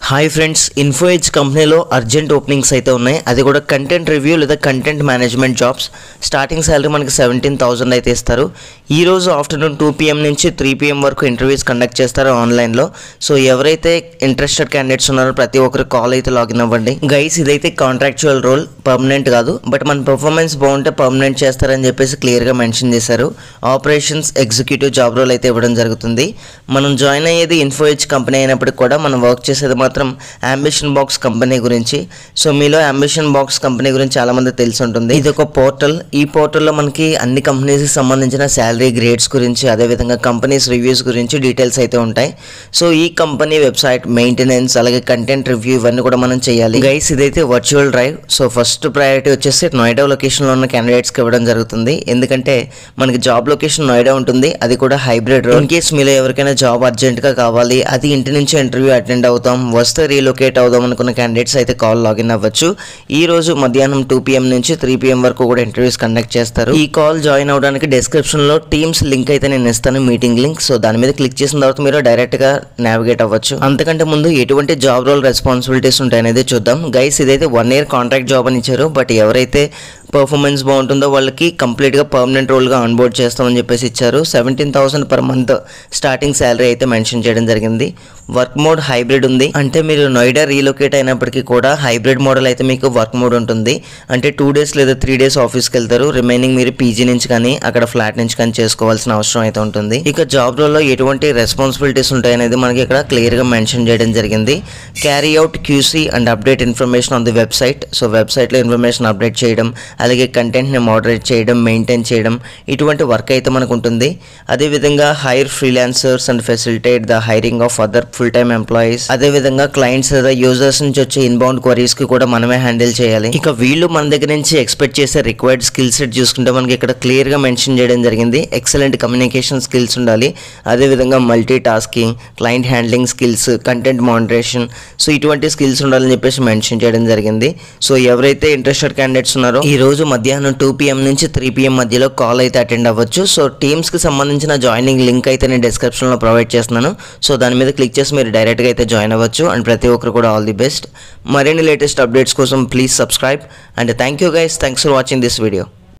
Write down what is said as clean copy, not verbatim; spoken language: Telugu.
హాయ్ ఫ్రెండ్స్, ఇన్ఫోఎడ్జ్ కంపెనీలో అర్జెంట్ ఓపెనింగ్స్ అయితే ఉన్నాయి. అది కూడా కంటెంట్ రివ్యూ లేదా content management jobs. Starting salary మనకి 17,000 అయితే ఇస్తారు. ఈ రోజు ఆఫ్టర్నూన్ 2 PM నుంచి 3 PM వరకు ఇంటర్వ్యూస్ కండక్ట్ చేస్తారు ఆన్లైన్లో. సో ఎవరైతే ఇంట్రెస్టెడ్ క్యాండిడేట్స్ ఉన్నారో ప్రతి ఒక్కరు కాల్ అయితే లాగిన్ అవ్వండి. గైస్, ఇదైతే కాంట్రాక్చువల్ రోల్, పర్మనెంట్ కాదు. బట్ మన పర్ఫార్మెన్స్ బాగుంటే పర్మనెంట్ చేస్తారని చెప్పేసి క్లియర్గా మెన్షన్ చేశారు. ఆపరేషన్స్ ఎగ్జిక్యూటివ్ జాబ్ రోల్ అయితే ఇవ్వడం జరుగుతుంది. మనం జాయిన్ అయ్యేది ఇన్ఫోఎడ్జ్ కంపెనీ అయినప్పటికీ కూడా మనం వర్క్ చేసేది మాత్రం అంబిషన్ బాక్స్ కంపెనీ గురించి. సో మీలో అంబిషన్ బాక్స్ కంపెనీ గురించి చాలా మంది తెలిసి ఉంటుంది. ఇది ఒక పోర్టల్. ఈ పోర్టల్లో మనకి అన్ని కంపెనీస్ కి సంబంధించిన శాలరీ గ్రేడ్స్ గురించి, అదేవిధంగా కంపెనీస్ రివ్యూస్ గురించి డీటెయిల్స్ అయితే ఉంటాయి. సో ఈ కంపెనీ వెబ్సైట్ మెయింటెనెన్స్, అలాగే కంటెంట్ రివ్యూ ఇవన్నీ కూడా మనం చేయాలి. గైస్, ఇదైతే virtual drive. So first priority వచ్చేసి నోయిడా లొకేషన్లో ఉన్న క్యాండిడేట్స్కి ఇవ్వడం జరుగుతుంది. ఎందుకంటే మనకి జాబ్ లొకేషన్ నోయిడా ఉంటుంది, అది కూడా హైబ్రిడ్ రోల్. ఇన్ కేస్ మీలో ఎవరికైనా జాబ్ అర్జెంట్గా కావాలి, అది ఇంటి నుంచి ఇంటర్వ్యూ అటెండ్ అవుతాం, వస్తే రీలొకేట్ అవుదాం అనుకున్న క్యాండిడేట్స్ అయితే కాల్ లాగిన్ అవ్వచ్చు. ఈ రోజు మధ్యాహ్నం 2 PM నుంచి 3 PM వరకు కూడా ఇంటర్వ్యూస్ కండక్ట్ చేస్తారు. ఈ కాల్ జాయిన్ అవడానికి డిస్క్రిప్షన్ లో టీమ్స్ లింక్ అయితే నేను ఇస్తాను, మీటింగ్ లింక్. సో దాని మీద క్లిక్ చేసిన తర్వాత మీరు డైరెక్ట్ గా నావిగేట్ అవ్వచ్చు. అంతకంటే ముందు ఎటువంటి జాబ్ రోల్ రెస్పాన్సిబిలిటీస్ ఉంటాయనేది చూద్దాం. గైస్, ఇదైతే 1 year కాంట్రాక్ట్ జాబ్ అని ఇచ్చారు. బట్ ఎవరైతే పర్ఫార్మెన్స్ బాగుంటుందో వాళ్ళకి కంప్లీట్గా పర్మనెంట్ రోల్గా ఆన్బోర్డ్ చేస్తామని చెప్పేసి ఇచ్చారు. 17,000 per month స్టార్టింగ్ శాలరీ అయితే మెన్షన్ చేయడం జరిగింది. వర్క్ మోడ్ హైబ్రిడ్ ఉంది. అంటే మీరు నోయిడా రీలొకేట్ అయినప్పటికీ కూడా హైబ్రిడ్ మోడల్ అయితే మీకు వర్క్ మోడ్ ఉంటుంది. అంటే 2 days లేదా 3 days ఆఫీస్కి వెళ్తారు. రిమైనింగ్ మీరు పీజీ నుంచి కానీ అక్కడ ఫ్లాట్ నుంచి కానీ చేసుకోవాల్సిన అవసరం అయితే ఉంటుంది. ఇక జాబ్ రోల్లో ఎటువంటి రెస్పాన్సిబిలిటీస్ ఉంటాయనేది మనకి ఇక్కడ క్లియర్గా మెన్షన్ చేయడం జరిగింది. Carry out QC and update information on the website. So వెబ్సైట్లో ఇన్ఫర్మేషన్ అప్డేట్ చేయడం, అలాగే కంటెంట్ని మోడరేట్ చేయడం, మెయింటైన్ చేయడం, ఇటువంటి వర్క్ అయితే మనకు ఉంటుంది. అదేవిధంగా hire freelancers and facilitate the hiring of other full time employees. అదేవిధంగా క్లయింట్స్ లేదా యూజర్స్ నుంచి వచ్చే ఇన్బౌండ్ క్వరీస్ కి కూడా మనమే హ్యాండిల్ చేయాలి. ఇక వీళ్ళు మన దగ్గర నుంచి ఎక్స్పెక్ట్ చేసే రిక్వైర్డ్ స్కిల్ సెట్ చూసుకుంటే మనకి ఇక్కడ క్లియర్ గా మెన్షన్ చేయడం జరిగింది. ఎక్సలెంట్ కమ్యూనికేషన్ స్కిల్స్ ఉండాలి, అదేవిధంగా multi tasking, client handling skills, content moderation, so ఇటువంటి స్కిల్స్ ఉండాలని చెప్పేసి మెన్షన్ చేయడం జరిగింది. సో ఎవరైతే ఇంట్రెస్టెడ్ క్యాండిడేట్స్ ఉన్నారో ఈ రోజు మధ్యాహ్నం 2 PM నుంచి 3 PM మధ్యలో కాల్ అయితే అటెండ్ అవ్వచ్చు. సో టీమ్స్ కి సంబంధించిన జాయినింగ్ లింక్ అయితే నేను డిస్క్రిప్షన్ లో ప్రొవైడ్ చేస్తున్నాను. సో దాని మీద క్లిక్ చేసి మీరు డైరెక్ట్గా అయితే జాయిన్ అవ్వచ్చు. అండ్ ప్రతి ఒక్కరు కూడా ఆల్ ది బెస్ట్. మరిన్ని లేటెస్ట్ అప్డేట్స్ కోసం please subscribe. And thank you guys, thanks for watching this video.